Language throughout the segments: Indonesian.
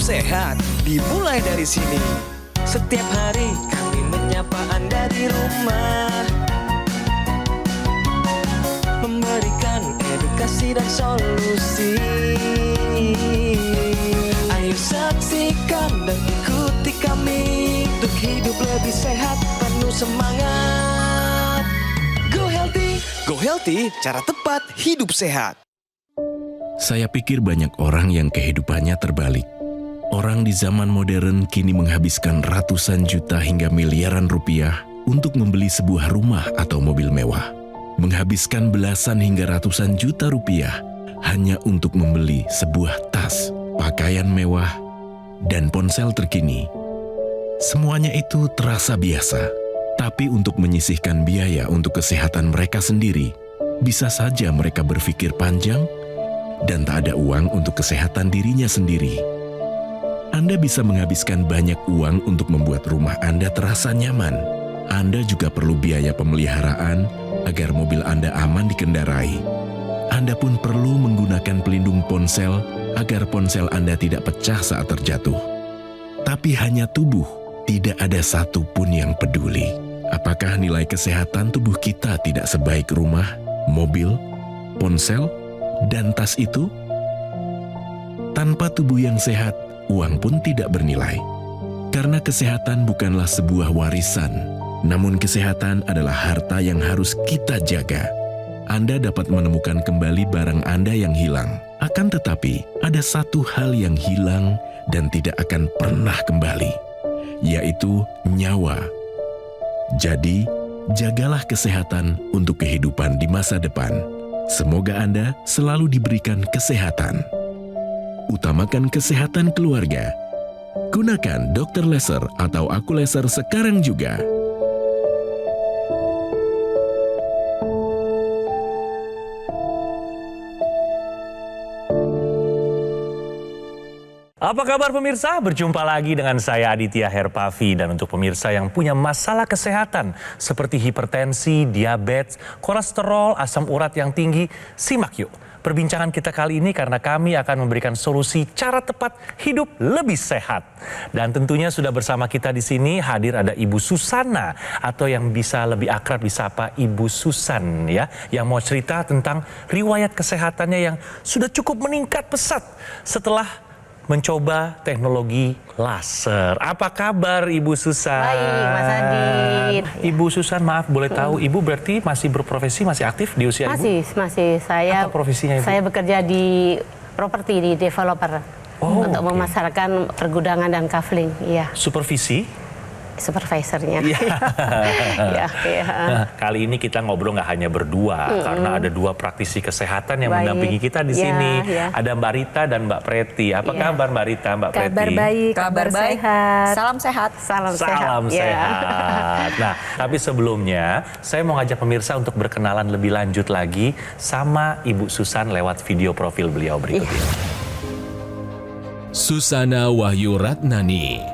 sehat dimulai dari sini. Setiap hari kami menyapa Anda di rumah, memberikan edukasi dan solusi. Ayo saksikan dan ikuti kami untuk hidup lebih sehat, penuh semangat. Go Healthy, cara tepat hidup sehat. Saya pikir banyak orang yang kehidupannya terbalik. Orang di zaman modern kini menghabiskan ratusan juta hingga miliaran rupiah untuk membeli sebuah rumah atau mobil mewah. Menghabiskan belasan hingga ratusan juta rupiah hanya untuk membeli sebuah tas, pakaian mewah, dan ponsel terkini. Semuanya itu terasa biasa, tapi untuk menyisihkan biaya untuk kesehatan mereka sendiri, bisa saja mereka berpikir panjang dan tak ada uang untuk kesehatan dirinya sendiri. Anda bisa menghabiskan banyak uang untuk membuat rumah Anda terasa nyaman. Anda juga perlu biaya pemeliharaan agar mobil Anda aman dikendarai. Anda pun perlu menggunakan pelindung ponsel agar ponsel Anda tidak pecah saat terjatuh. Tapi hanya tubuh, tidak ada satupun yang peduli. Apakah nilai kesehatan tubuh kita tidak sebaik rumah, mobil, ponsel, dan tas itu? Tanpa tubuh yang sehat, uang pun tidak bernilai. Karena kesehatan bukanlah sebuah warisan, namun kesehatan adalah harta yang harus kita jaga. Anda dapat menemukan kembali barang Anda yang hilang. Akan tetapi, ada satu hal yang hilang dan tidak akan pernah kembali, yaitu nyawa. Jadi, jagalah kesehatan untuk kehidupan di masa depan. Semoga Anda selalu diberikan kesehatan. Utamakan kesehatan keluarga. Gunakan Dr. Laser atau Aku Laser sekarang juga. Apa kabar pemirsa? Berjumpa lagi dengan saya Aditya Herpavi. Dan untuk pemirsa yang punya masalah kesehatan seperti hipertensi, diabetes, kolesterol, asam urat yang tinggi, simak yuk perbincangan kita kali ini karena kami akan memberikan solusi cara tepat hidup lebih sehat. Dan tentunya sudah bersama kita di sini hadir ada Ibu Susana atau yang bisa lebih akrab disapa Ibu Susan ya, yang mau cerita tentang riwayat kesehatannya yang sudah cukup meningkat pesat setelah mencoba teknologi laser. Apa kabar Ibu Susan? Baik, Mas Adit. Ibu Susan, maaf boleh tahu Ibu berarti masih berprofesi, masih aktif di usia Ibu? Masih. Saya, apa profesinya Ibu? Saya bekerja di properti, di developer. Untuk memasarkan pergudangan dan kafling. Iya. Supervisi? Supervisornya. Iya. Nah, kali ini kita ngobrol nggak hanya berdua, karena ada dua praktisi kesehatan yang mendampingi kita di sini. Ada Mbak Rita dan Mbak Preti. Apa kabar Mbak Rita, Mbak Preti? Kabar baik, kabar baik. Sehat. Salam sehat. Salam sehat. Nah, tapi sebelumnya saya mau ngajak pemirsa untuk berkenalan lebih lanjut lagi sama Ibu Susan lewat video profil beliau berikut ini. Susana Wahyu Ratnani.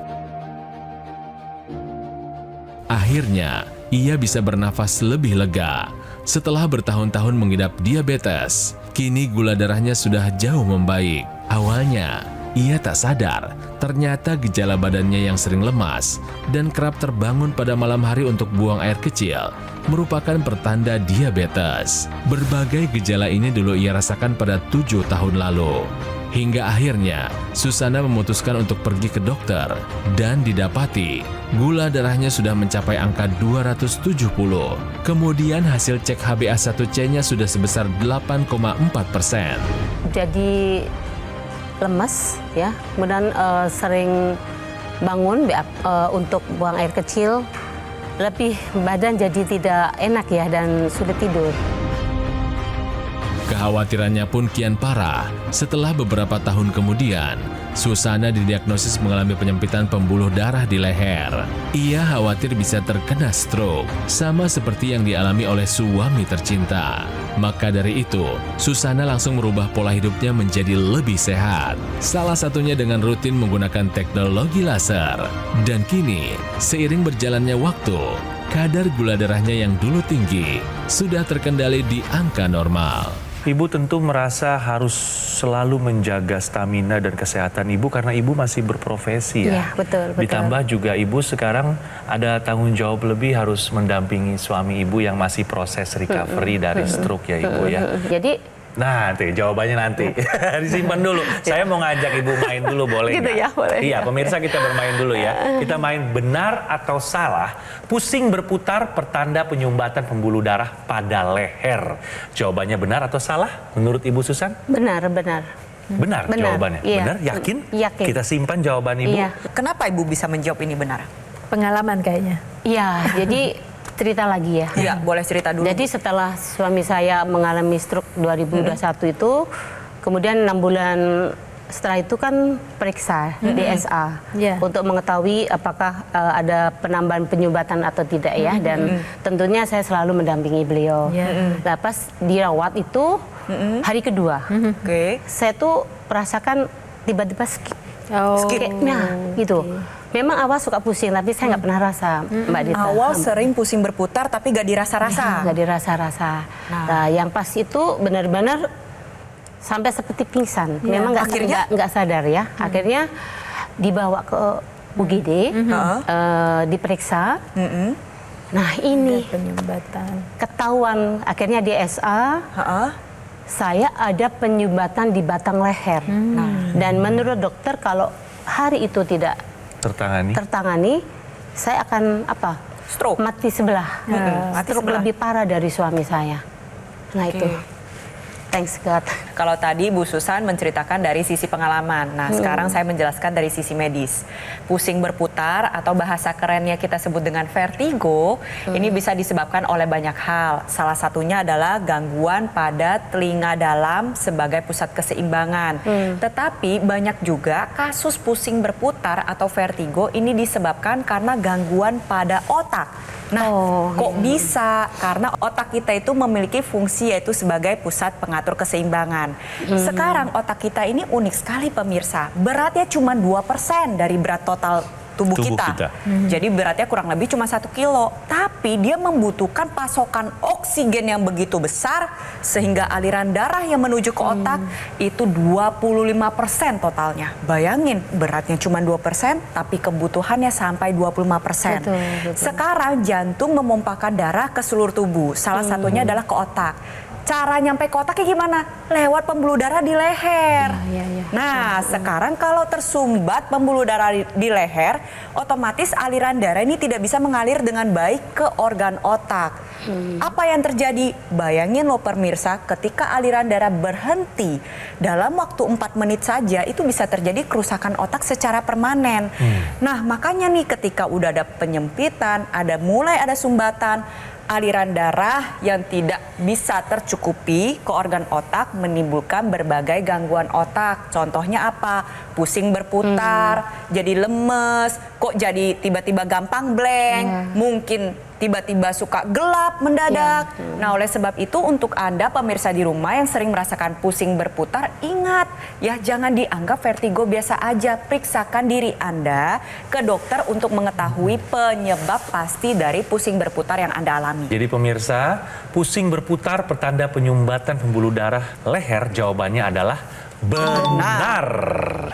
Akhirnya, ia bisa bernafas lebih lega. Setelah bertahun-tahun mengidap diabetes, kini gula darahnya sudah jauh membaik. Awalnya, ia tak sadar, ternyata gejala badannya yang sering lemas dan kerap terbangun pada malam hari untuk buang air kecil merupakan pertanda diabetes. Berbagai gejala ini dulu ia rasakan pada 7 tahun lalu. Hingga akhirnya, Susana memutuskan untuk pergi ke dokter dan didapati gula darahnya sudah mencapai angka 270. Kemudian hasil cek HbA1c-nya sudah sebesar 8,4%. Jadi lemes ya, kemudian sering bangun untuk buang air kecil, lebih badan jadi tidak enak ya dan sulit tidur. Kekhawatirannya pun kian parah. Setelah beberapa tahun kemudian, Susana didiagnosis mengalami penyempitan pembuluh darah di leher. Ia khawatir bisa terkena stroke, sama seperti yang dialami oleh suami tercinta. Maka dari itu, Susana langsung merubah pola hidupnya menjadi lebih sehat. Salah satunya dengan rutin menggunakan teknologi laser. Dan kini, seiring berjalannya waktu, kadar gula darahnya yang dulu tinggi sudah terkendali di angka normal. Ibu tentu merasa harus selalu menjaga stamina dan kesehatan Ibu karena Ibu masih berprofesi ya. Iya, betul. Ditambah juga Ibu sekarang ada tanggung jawab lebih harus mendampingi suami Ibu yang masih proses recovery dari stroke ya Ibu ya. Jadi Nah, nanti jawabannya nanti. Disimpan dulu. Saya mau ngajak Ibu main dulu, boleh Gitu nggak? ya, boleh. Iya, pemirsa kita bermain dulu ya. Kita main benar atau salah, pusing berputar pertanda penyumbatan pembuluh darah pada leher. Jawabannya benar atau salah menurut Ibu Susan? benar. Benar, Benar, jawabannya. iya. Benar, yakin? Yakin. Kita simpan jawaban Ibu. Iya. Kenapa Ibu bisa menjawab ini benar? Pengalaman kayaknya. Iya, jadi cerita lagi ya. Iya, boleh cerita dulu. Jadi setelah suami saya mengalami stroke 2021 itu, kemudian 6 bulan setelah itu kan periksa DSA Iya. untuk mengetahui apakah ada penambahan penyumbatan atau tidak ya. Dan tentunya saya selalu mendampingi beliau. Iya. Nah, pas dirawat itu hari kedua, Oke. saya tuh merasakan tiba-tiba skip. Oh. Skipnya gitu. Memang awal suka pusing, tapi saya nggak pernah rasa, Mbak Dita. Awal sering pusing berputar tapi gak dirasa-rasa. Nggak dirasa-rasa. Nah, yang pas itu benar-benar sampai seperti pingsan. Memang Akhirnya? nggak sadar ya. Akhirnya dibawa ke UGD, diperiksa. Nah ini Penyumbatan. ketahuan akhirnya DSA. Heeh. Saya ada penyumbatan di batang leher. Dan menurut dokter kalau hari itu tidak tertangani, saya akan Stroke. mati sebelah. Mati Stroke sebelah. lebih parah dari suami saya. Nah itu, thanks God. Kalau tadi Bu Susan menceritakan dari sisi pengalaman. Nah, sekarang saya menjelaskan dari sisi medis. Pusing berputar atau bahasa kerennya kita sebut dengan vertigo, ini bisa disebabkan oleh banyak hal. Salah satunya adalah gangguan pada telinga dalam sebagai pusat keseimbangan. Tetapi banyak juga kasus pusing berputar atau vertigo ini disebabkan karena gangguan pada otak. Nah, kok bisa? Karena otak kita itu memiliki fungsi yaitu sebagai pusat pengatur keseimbangan. Sekarang otak kita ini unik sekali pemirsa. Beratnya cuma 2% dari berat total tubuh kita. Jadi beratnya kurang lebih cuma 1 kilo. Tapi dia membutuhkan pasokan oksigen yang begitu besar sehingga aliran darah yang menuju ke otak itu 25% totalnya. Bayangin beratnya cuma 2% tapi kebutuhannya sampai 25%. Betul. Sekarang jantung memompakan darah ke seluruh tubuh. Salah satunya adalah ke otak. Cara nyampe ke otaknya gimana? Lewat pembuluh darah di leher. Nah, sekarang kalau tersumbat pembuluh darah di leher, otomatis aliran darah ini tidak bisa mengalir dengan baik ke organ otak. Apa yang terjadi? Bayangin loh pemirsa, ketika aliran darah berhenti dalam waktu 4 menit saja, itu bisa terjadi kerusakan otak secara permanen. Nah, makanya nih ketika udah ada penyempitan, mulai ada sumbatan, aliran darah yang tidak bisa tercukupi ke organ otak menimbulkan berbagai gangguan otak. Contohnya apa? Pusing berputar, jadi lemes, kok jadi tiba-tiba gampang blank, mungkin tiba-tiba suka gelap mendadak. Nah, oleh sebab itu untuk Anda pemirsa di rumah yang sering merasakan pusing berputar, ingat ya jangan dianggap vertigo biasa aja. Periksakan diri Anda ke dokter untuk mengetahui penyebab pasti dari pusing berputar yang Anda alami. Jadi pemirsa, pusing berputar pertanda penyumbatan pembuluh darah leher, jawabannya adalah benar.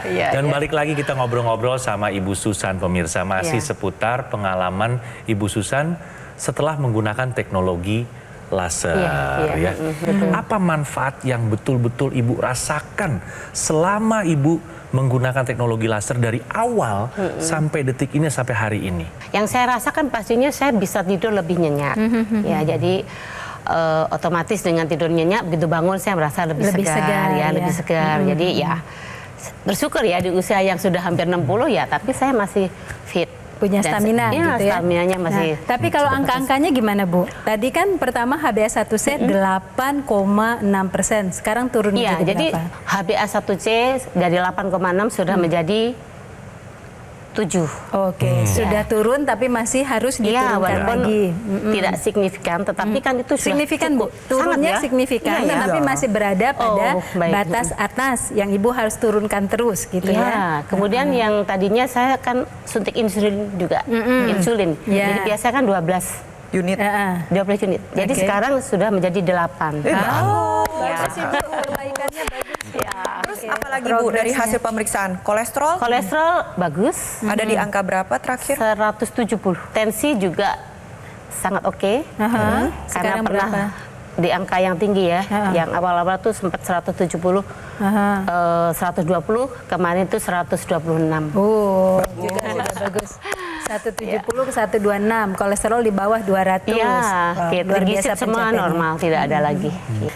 Dan balik lagi kita ngobrol-ngobrol sama Ibu Susan pemirsa, masih seputar pengalaman Ibu Susan setelah menggunakan teknologi laser ya. Apa manfaat yang betul-betul Ibu rasakan selama Ibu menggunakan teknologi laser dari awal sampai detik ini sampai hari ini? Yang saya rasakan pastinya saya bisa tidur lebih nyenyak. Ya, jadi otomatis dengan tidur nyenyak begitu bangun saya merasa lebih segar ya, lebih segar. Jadi ya bersyukur ya di usia yang sudah hampir 60 ya, tapi saya masih fit. Punya stamina ya, gitu ya. Staminanya masih. Nah, tapi kalau angka-angkanya gimana Bu? Tadi kan pertama HbA1c 8,6%, sekarang turun Iya, jadi jadi berapa? HbA1c dari 8,6 sudah menjadi 7. Oke, sudah turun tapi masih harus Iya, diturunkan walaupun lagi. tidak signifikan, tetapi kan itu sudah Signifikan Bu, cukup. turunnya Sangat ya? signifikan, Iya, ya. tetapi masih berada pada baik. batas atas yang Ibu harus turunkan terus gitu ya. Ya, kemudian yang tadinya saya kan suntik insulin juga, insulin. Ya. Jadi biasanya kan 12 Unit. 12 unit. Jadi Oke. sekarang sudah menjadi 8. bagus sih, Bu. Perbaikannya bagus. Ya. Terus apalagi Bu dari hasil pemeriksaan? Kolesterol Kolesterol bagus, ada di angka berapa terakhir? 170. Tensi juga sangat oke. Karena Sekarang pernah berapa? di angka yang tinggi ya. Yang awal-awal tuh sempat 170, 120, kemarin itu 126. Oh, juga sudah bagus. 170 ke 126, kolesterol di bawah 200. Iya, Wah, luar biasa semua pencapaiannya. normal, tidak ada lagi.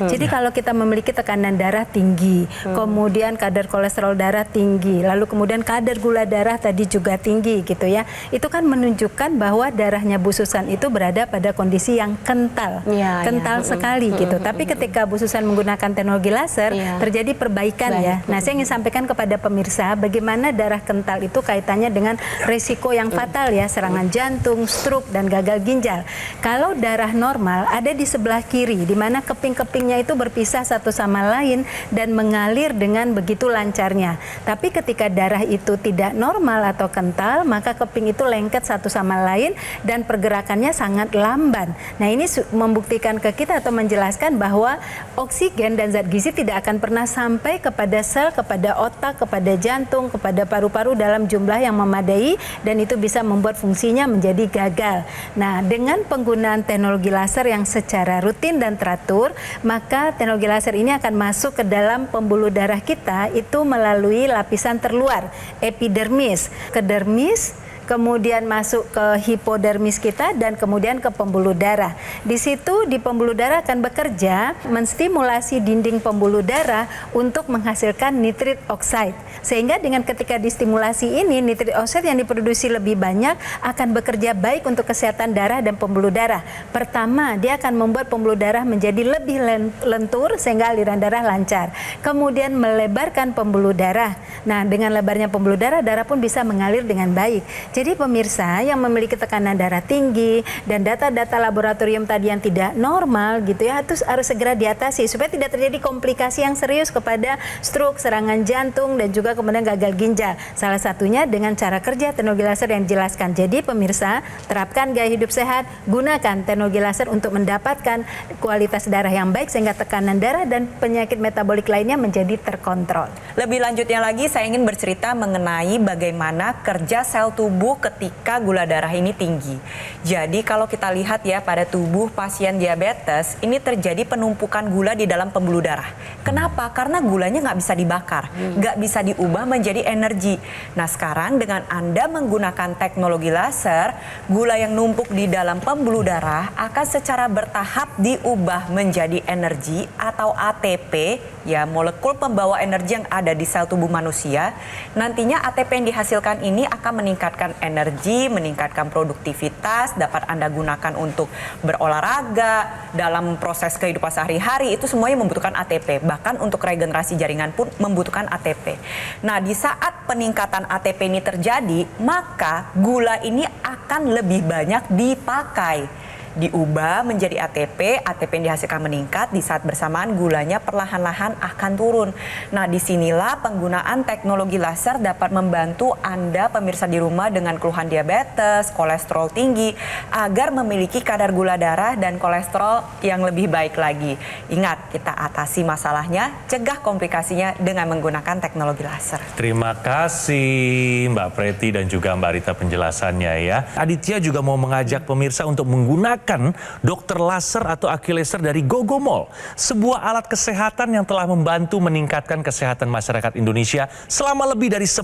Jadi kalau kita memiliki tekanan darah tinggi, kemudian kadar kolesterol darah tinggi, lalu kemudian kadar gula darah tadi juga tinggi gitu ya, itu kan menunjukkan bahwa darahnya Bu Susan itu berada pada kondisi yang kental, Iya, kental iya. sekali gitu. Tapi ketika Bu Susan menggunakan teknologi laser, Iya. terjadi perbaikan ya. Nah, saya ingin sampaikan kepada pemirsa bagaimana darah kental itu kaitannya dengan resiko yang fatal ya, serangan jantung, stroke, dan gagal ginjal. Kalau darah normal ada di sebelah kiri, di mana keping-kepingnya itu berpisah satu sama lain dan mengalir dengan begitu lancarnya. Tapi ketika darah itu tidak normal atau kental, maka keping itu lengket satu sama lain dan pergerakannya sangat lamban. Nah, ini membuktikan ke kita atau menjelaskan bahwa oksigen dan zat gizi tidak akan pernah sampai kepada sel, kepada otak, kepada jantung, kepada paru-paru dalam jumlah yang memadai, dan itu bisa membuat fungsinya menjadi gagal. Nah, dengan penggunaan teknologi laser yang secara rutin dan teratur, maka teknologi laser ini akan masuk ke dalam pembuluh darah kita itu melalui lapisan terluar, epidermis, ke dermis, kemudian masuk ke hipodermis kita, dan kemudian ke pembuluh darah. Di situ di pembuluh darah akan bekerja menstimulasi dinding pembuluh darah untuk menghasilkan nitrit oxide. Sehingga dengan ketika distimulasi ini, nitrit oxide yang diproduksi lebih banyak akan bekerja baik untuk kesehatan darah dan pembuluh darah. Pertama, dia akan membuat pembuluh darah menjadi lebih lentur sehingga aliran darah lancar. Kemudian melebarkan pembuluh darah. Nah, dengan lebarnya pembuluh darah, darah pun bisa mengalir dengan baik. Jadi pemirsa yang memiliki tekanan darah tinggi dan data-data laboratorium tadi yang tidak normal gitu ya, itu harus segera diatasi supaya tidak terjadi komplikasi yang serius kepada stroke, serangan jantung, dan juga kemudian gagal ginjal. Salah satunya dengan cara kerja teknologi laser yang dijelaskan. Jadi pemirsa, terapkan gaya hidup sehat, gunakan teknologi laser untuk mendapatkan kualitas darah yang baik sehingga tekanan darah dan penyakit metabolik lainnya menjadi terkontrol. Lebih lanjutnya lagi, saya ingin bercerita mengenai bagaimana kerja sel tubuh ketika gula darah ini tinggi. Jadi kalau kita lihat ya pada tubuh pasien diabetes, ini terjadi penumpukan gula di dalam pembuluh darah. Kenapa? Karena gulanya nggak bisa dibakar, nggak bisa diubah menjadi energi. Nah, sekarang dengan Anda menggunakan teknologi laser, gula yang numpuk di dalam pembuluh darah akan secara bertahap diubah menjadi energi atau ATP, ya, molekul pembawa energi yang ada di sel tubuh manusia. Nantinya ATP yang dihasilkan ini akan meningkatkan energi, meningkatkan produktivitas, dapat Anda gunakan untuk berolahraga, dalam proses kehidupan sehari-hari, itu semuanya membutuhkan ATP. Bahkan untuk regenerasi jaringan pun membutuhkan ATP. Nah, di saat peningkatan ATP ini terjadi, maka gula ini akan lebih banyak dipakai. Diubah menjadi ATP, ATP yang dihasilkan meningkat, di saat bersamaan gulanya perlahan-lahan akan turun. Nah, disinilah penggunaan teknologi laser dapat membantu Anda pemirsa di rumah dengan keluhan diabetes, kolesterol tinggi, agar memiliki kadar gula darah dan kolesterol yang lebih baik lagi. Ingat, kita atasi masalahnya, cegah komplikasinya dengan menggunakan teknologi laser. Terima kasih Mbak Preti dan juga Mbak Rita penjelasannya ya. Aditya juga mau mengajak pemirsa untuk menggunakan dokter laser atau aki laser dari Gogomol, sebuah alat kesehatan yang telah membantu meningkatkan kesehatan masyarakat Indonesia selama lebih dari 10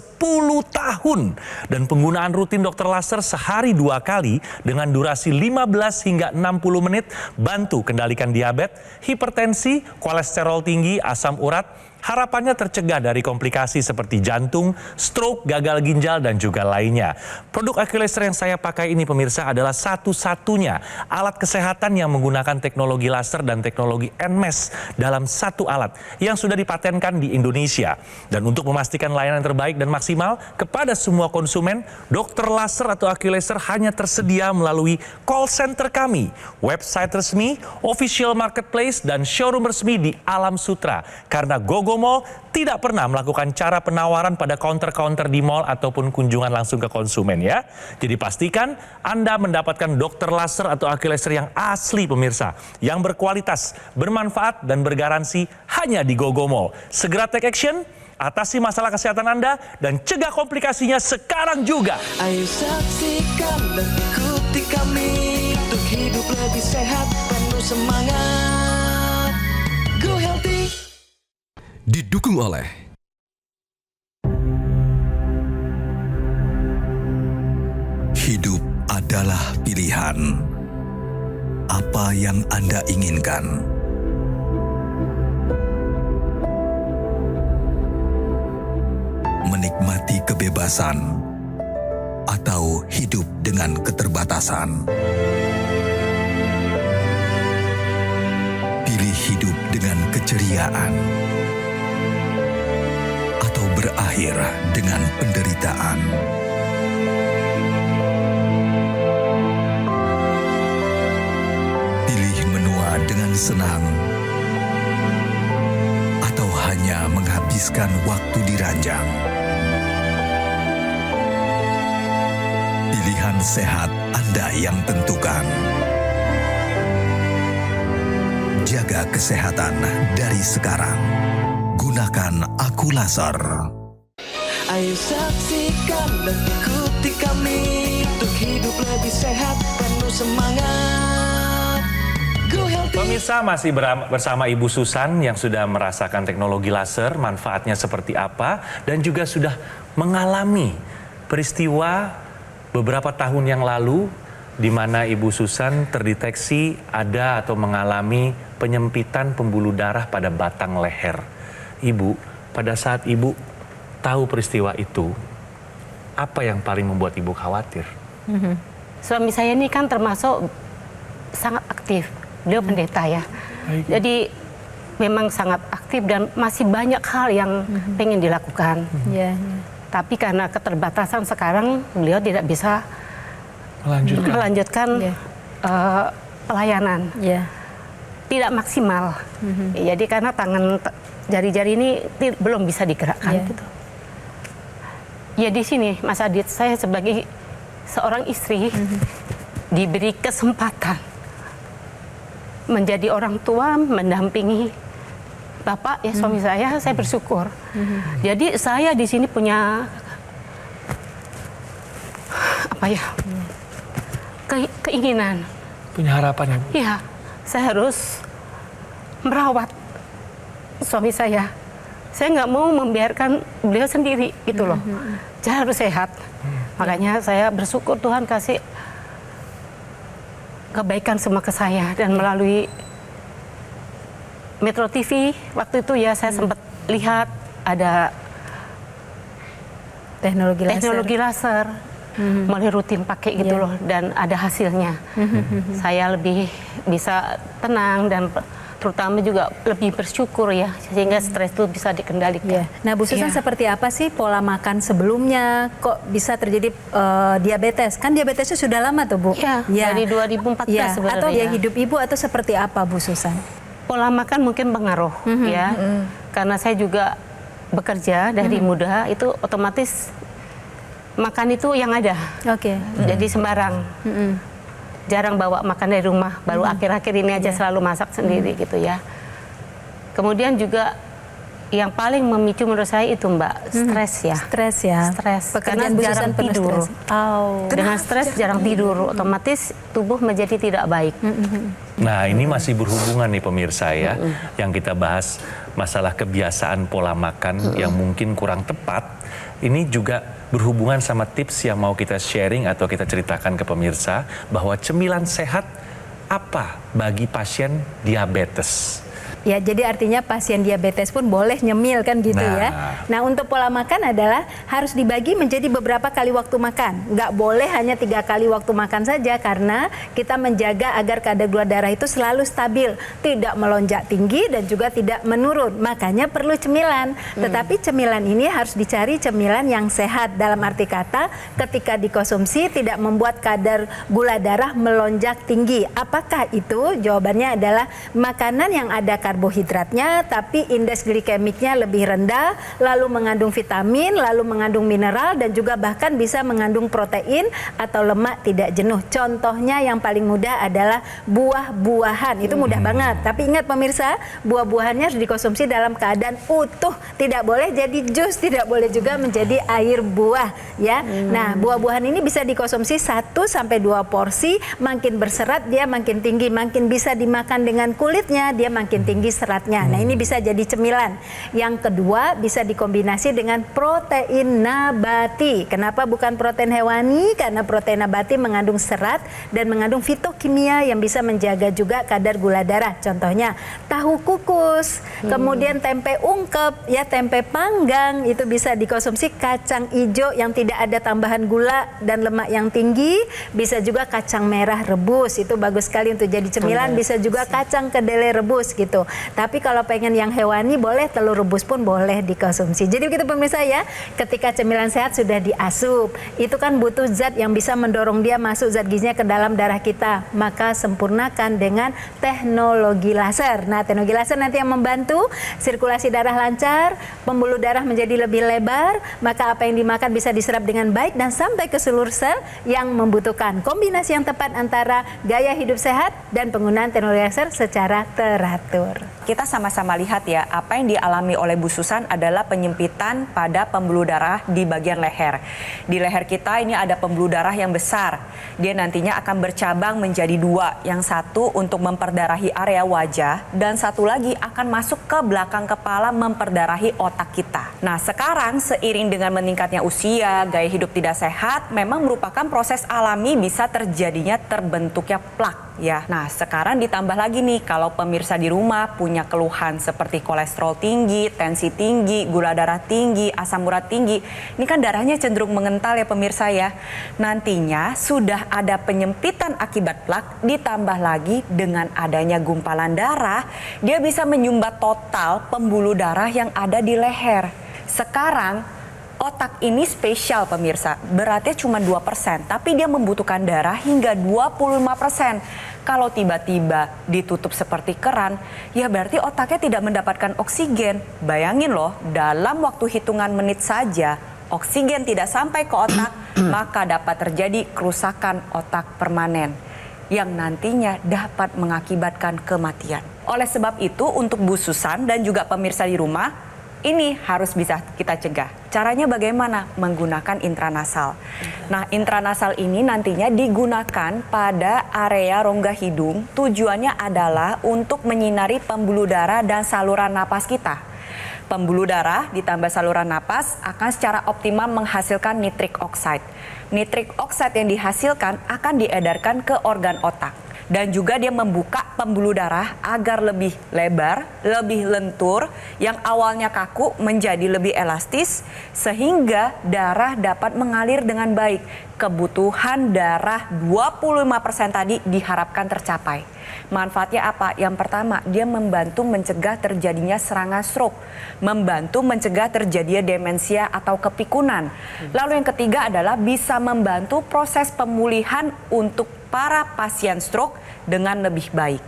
tahun. Dan penggunaan rutin dokter laser sehari 2 kali dengan durasi 15 hingga 60 menit bantu kendalikan diabetes, hipertensi, kolesterol tinggi, asam urat. Harapannya tercegah dari komplikasi seperti jantung, stroke, gagal ginjal, dan juga lainnya. Produk aki laser yang saya pakai ini pemirsa adalah satu-satunya alat kesehatan yang menggunakan teknologi laser dan teknologi NMES dalam satu alat yang sudah dipatenkan di Indonesia. Dan untuk memastikan layanan terbaik dan maksimal kepada semua konsumen, dokter laser atau aki laser hanya tersedia melalui call center kami, website resmi, official marketplace, dan showroom resmi di Alam Sutra. Karena Gogomol GoGo Mall tidak pernah melakukan cara penawaran pada counter-counter di mall ataupun kunjungan langsung ke konsumen ya. Jadi pastikan Anda mendapatkan dokter laser atau aki laser yang asli pemirsa, yang berkualitas, bermanfaat dan bergaransi hanya di GoGo Mall. Segera take action, atasi masalah kesehatan Anda dan cegah komplikasinya sekarang juga. Ayo saksikan dan ikuti kami untuk hidup lebih sehat, penuh semangat. Go Healthy. Didukung oleh hidup adalah pilihan. Apa yang Anda inginkan? Menikmati kebebasan atau hidup dengan keterbatasan? Pilih hidup dengan keceriaan atau berakhir dengan penderitaan. Pilih menua dengan senang atau hanya menghabiskan waktu di ranjang. Pilihan sehat Anda yang tentukan. Jaga kesehatan dari sekarang. Gunakan Aku Laser. Ayo saksikan dan ikuti kami untuk hidup lebih sehat, penuh semangat. Go Healthy. Pemirsa masih bersama Ibu Susan yang sudah merasakan teknologi laser, manfaatnya seperti apa, dan juga sudah mengalami peristiwa beberapa tahun yang lalu di mana Ibu Susan terdeteksi ada atau mengalami penyempitan pembuluh darah pada batang leher. Ibu, pada saat Ibu tahu peristiwa itu, apa yang paling membuat Ibu khawatir? Suami saya ini kan termasuk sangat aktif. Beliau pendeta ya. Jadi memang sangat aktif dan masih banyak hal yang pengen dilakukan. Tapi karena keterbatasan sekarang, beliau tidak bisa melanjutkan pelayanan. Tidak maksimal. Jadi karena jari-jari ini belum bisa digerakkan. Gitu. Ya di sini Mas Adit, saya sebagai seorang istri diberi kesempatan menjadi orang tua, mendampingi Bapak ya suami saya bersyukur. Jadi saya di sini punya keinginan, Punya harapan ya Bu? Iya, saya harus merawat suami saya. Saya nggak mau membiarkan beliau sendiri gitu loh. Saya harus sehat. Makanya saya bersyukur Tuhan kasih kebaikan semua ke saya, dan melalui Metro TV waktu itu ya saya sempat lihat ada teknologi laser. Mulai rutin pakai gitu loh, dan ada hasilnya. Saya lebih bisa tenang dan terutama juga lebih bersyukur ya, sehingga stres itu bisa dikendalikan. Nah Bu Susan, seperti apa sih pola makan sebelumnya kok bisa terjadi diabetes? Kan diabetesnya sudah lama tuh Bu. Dari 2014 sebenarnya. Atau dia hidup Ibu atau seperti apa Bu Susan? Pola makan mungkin pengaruh ya, karena saya juga bekerja dari muda, itu otomatis makan itu yang ada. Jadi sembarang. Jarang bawa makan dari rumah, baru akhir-akhir ini aja selalu masak sendiri gitu ya. Kemudian juga yang paling memicu menurut saya itu Mbak, stres ya. Stres. Karena jarang tidur. Dengan stres jarang tidur, otomatis tubuh menjadi tidak baik. Nah, ini masih berhubungan nih pemirsa ya, yang kita bahas masalah kebiasaan pola makan yang mungkin kurang tepat. Ini juga berhubungan sama tips yang mau kita sharing atau kita ceritakan ke pemirsa, bahwa cemilan sehat apa bagi pasien diabetes. Ya, jadi artinya pasien diabetes pun boleh nyemil kan gitu ya. Nah, untuk pola makan adalah harus dibagi menjadi beberapa kali waktu makan. Nggak boleh hanya 3 kali waktu makan saja, karena kita menjaga agar kadar gula darah itu selalu stabil, tidak melonjak tinggi dan juga tidak menurun. Makanya perlu cemilan. Tetapi cemilan ini harus dicari cemilan yang sehat, dalam arti kata ketika dikonsumsi tidak membuat kadar gula darah melonjak tinggi. Apakah itu? Jawabannya adalah makanan yang ada karbohidratnya, tapi indeks glikemiknya lebih rendah, lalu mengandung vitamin, lalu mengandung mineral, dan juga bahkan bisa mengandung protein atau lemak tidak jenuh. Contohnya yang paling mudah adalah buah-buahan. Itu mudah banget. Tapi ingat pemirsa, buah-buahannya harus dikonsumsi dalam keadaan utuh. Tidak boleh jadi jus, tidak boleh juga menjadi air buah, ya. Nah, buah-buahan ini bisa dikonsumsi 1-2 porsi. Makin berserat dia makin tinggi, makin bisa dimakan dengan kulitnya, dia makin tinggi seratnya. Nah, ini bisa jadi cemilan. Yang kedua, bisa dikombinasi dengan protein nabati. Kenapa bukan protein hewani? Karena protein nabati mengandung serat dan mengandung fitokimia yang bisa menjaga juga kadar gula darah. Contohnya, tahu kukus, kemudian tempe ungkep, ya, tempe panggang, itu bisa dikonsumsi. Kacang hijau yang tidak ada tambahan gula dan lemak yang tinggi, bisa juga kacang merah rebus, itu bagus sekali untuk jadi cemilan. Bisa juga kacang kedelai rebus gitu. Tapi kalau pengen yang hewani, boleh telur rebus pun boleh dikonsumsi. Jadi begitu pemirsa ya, ketika cemilan sehat sudah diasup, itu kan butuh zat yang bisa mendorong dia masuk zat gizinya ke dalam darah kita. Maka sempurnakan dengan teknologi laser. Nah, teknologi laser nanti yang membantu sirkulasi darah lancar, pembuluh darah menjadi lebih lebar, maka apa yang dimakan bisa diserap dengan baik dan sampai ke seluruh sel yang membutuhkan. Kombinasi yang tepat antara gaya hidup sehat dan penggunaan teknologi laser secara teratur. Kita sama-sama lihat ya, apa yang dialami oleh Bu Susan adalah penyempitan pada pembuluh darah di bagian leher. Di leher kita ini ada pembuluh darah yang besar. Dia nantinya akan bercabang menjadi 2. Yang satu untuk memperdarahi area wajah dan satu lagi akan masuk ke belakang kepala memperdarahi otak kita. Nah, sekarang seiring dengan meningkatnya usia, gaya hidup tidak sehat, memang merupakan proses alami bisa terjadinya terbentuknya plak. Ya, nah sekarang ditambah lagi nih, kalau pemirsa di rumah punya keluhan seperti kolesterol tinggi, tensi tinggi, gula darah tinggi, asam urat tinggi, ini kan darahnya cenderung mengental ya pemirsa ya. Nantinya sudah ada penyempitan akibat plak, ditambah lagi dengan adanya gumpalan darah, dia bisa menyumbat total pembuluh darah yang ada di leher. Sekarang otak ini spesial pemirsa, beratnya cuma 2%, tapi dia membutuhkan darah hingga 25%. Kalau tiba-tiba ditutup seperti keran, ya berarti otaknya tidak mendapatkan oksigen. Bayangin loh, dalam waktu hitungan menit saja, oksigen tidak sampai ke otak, maka dapat terjadi kerusakan otak permanen yang nantinya dapat mengakibatkan kematian. Oleh sebab itu, untuk Bu Susan dan juga pemirsa di rumah, ini harus bisa kita cegah. Caranya bagaimana? Menggunakan intranasal. Nah, intranasal ini nantinya digunakan pada area rongga hidung. Tujuannya adalah untuk menyinari pembuluh darah dan saluran napas kita. Pembuluh darah ditambah saluran napas akan secara optimal menghasilkan nitric oxide. Nitric oxide yang dihasilkan akan diedarkan ke organ otak. Dan juga dia membuka pembuluh darah agar lebih lebar, lebih lentur, yang awalnya kaku menjadi lebih elastis, sehingga darah dapat mengalir dengan baik. Kebutuhan darah 25% tadi diharapkan tercapai. Manfaatnya apa? Yang pertama, dia membantu mencegah terjadinya serangan stroke, membantu mencegah terjadinya demensia atau kepikunan. Lalu yang ketiga adalah bisa membantu proses pemulihan untuk para pasien stroke dengan lebih baik.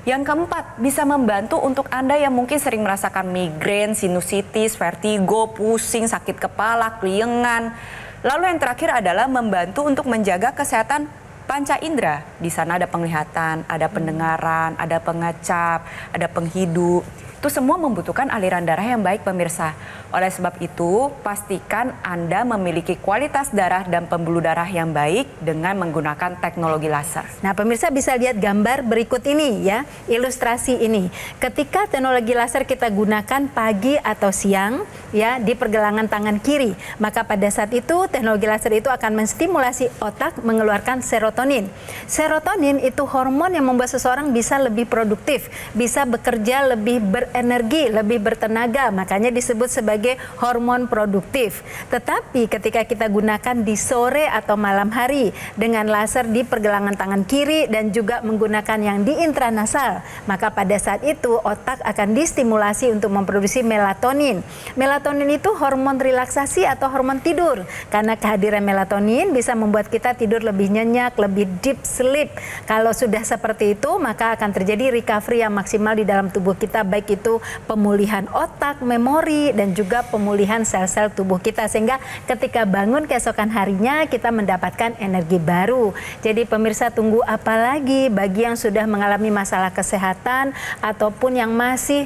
Yang keempat, bisa membantu untuk Anda yang mungkin sering merasakan migrain, sinusitis, vertigo, pusing, sakit kepala, keliengan. Lalu yang terakhir adalah membantu untuk menjaga kesehatan panca indera. Di sana ada penglihatan, ada pendengaran, ada pengecap, ada penghidup. Itu semua membutuhkan aliran darah yang baik pemirsa. Oleh sebab itu, pastikan Anda memiliki kualitas darah dan pembuluh darah yang baik dengan menggunakan teknologi laser. Nah, pemirsa bisa lihat gambar berikut ini ya, ilustrasi ini. Ketika teknologi laser kita gunakan pagi atau siang ya di pergelangan tangan kiri, maka pada saat itu teknologi laser itu akan menstimulasi otak mengeluarkan serotonin. Serotonin itu hormon yang membuat seseorang bisa lebih produktif, bisa bekerja lebih berenergi, lebih bertenaga, makanya disebut sebagai hormon produktif. Tetapi ketika kita gunakan di sore atau malam hari dengan laser di pergelangan tangan kiri dan juga menggunakan yang di intranasal, maka pada saat itu otak akan distimulasi untuk memproduksi melatonin. Melatonin itu hormon relaksasi atau hormon tidur. Karena kehadiran melatonin bisa membuat kita tidur lebih nyenyak, lebih deep sleep. Kalau sudah seperti itu, maka akan terjadi recovery yang maksimal di dalam tubuh kita, baik itu pemulihan otak, memori, dan juga pemulihan sel-sel tubuh kita, sehingga ketika bangun keesokan harinya kita mendapatkan energi baru. Jadi pemirsa, tunggu apa lagi bagi yang sudah mengalami masalah kesehatan ataupun yang masih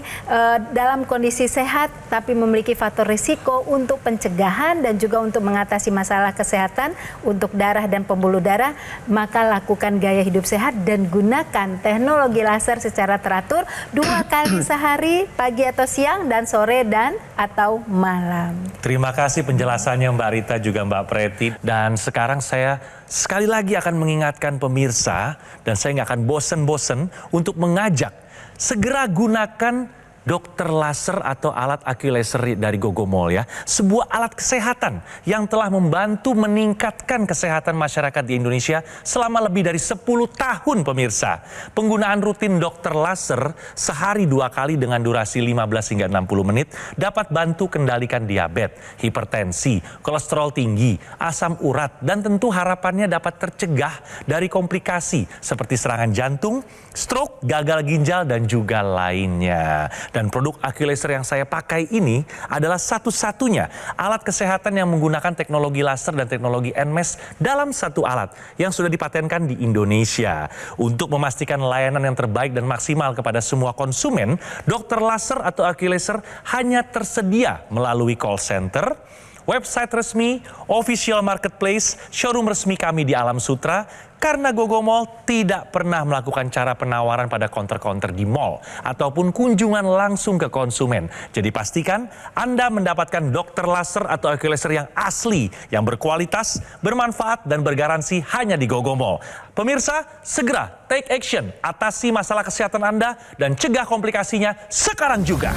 dalam kondisi sehat tapi memiliki faktor risiko untuk pencegahan dan juga untuk mengatasi masalah kesehatan untuk darah dan pembuluh darah, maka lakukan gaya hidup sehat dan gunakan teknologi laser secara teratur 2 kali sehari, pagi atau siang, dan sore dan atau malam. Terima kasih penjelasannya Mbak Rita juga Mbak Preti. Dan sekarang saya sekali lagi akan mengingatkan pemirsa, dan saya nggak akan bosen-bosen untuk mengajak segera gunakan dokter laser atau alat AccuLaser dari Gogomall ya. Sebuah alat kesehatan yang telah membantu meningkatkan kesehatan masyarakat di Indonesia selama lebih dari 10 tahun pemirsa. Penggunaan rutin dokter laser sehari 2 kali dengan durasi 15 hingga 60 menit dapat bantu kendalikan diabetes, hipertensi, kolesterol tinggi, asam urat, dan tentu harapannya dapat tercegah dari komplikasi seperti serangan jantung, stroke, gagal ginjal, dan juga lainnya. Dan produk AccuLaser yang saya pakai ini adalah satu-satunya alat kesehatan yang menggunakan teknologi laser dan teknologi NMES dalam satu alat yang sudah dipatenkan di Indonesia. Untuk memastikan layanan yang terbaik dan maksimal kepada semua konsumen, dokter laser atau AccuLaser hanya tersedia melalui call center, website resmi, official marketplace, showroom resmi kami di Alam Sutra, karena Gogomall tidak pernah melakukan cara penawaran pada counter-counter di mall ataupun kunjungan langsung ke konsumen. Jadi pastikan Anda mendapatkan dokter laser atau AccuLaser yang asli, yang berkualitas, bermanfaat, dan bergaransi hanya di Gogomall. Pemirsa, segera take action, atasi masalah kesehatan Anda dan cegah komplikasinya sekarang juga.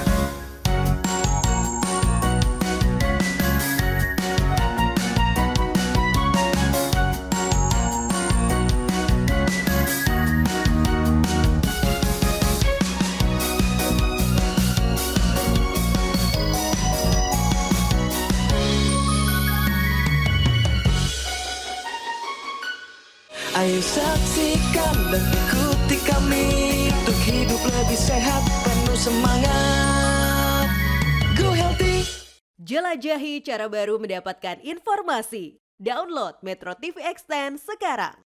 Ayo saksikan dan ikuti kami untuk hidup lebih sehat, penuh semangat. Go Healthy. Jelajahi cara baru mendapatkan informasi. Download Metro TV Extend sekarang.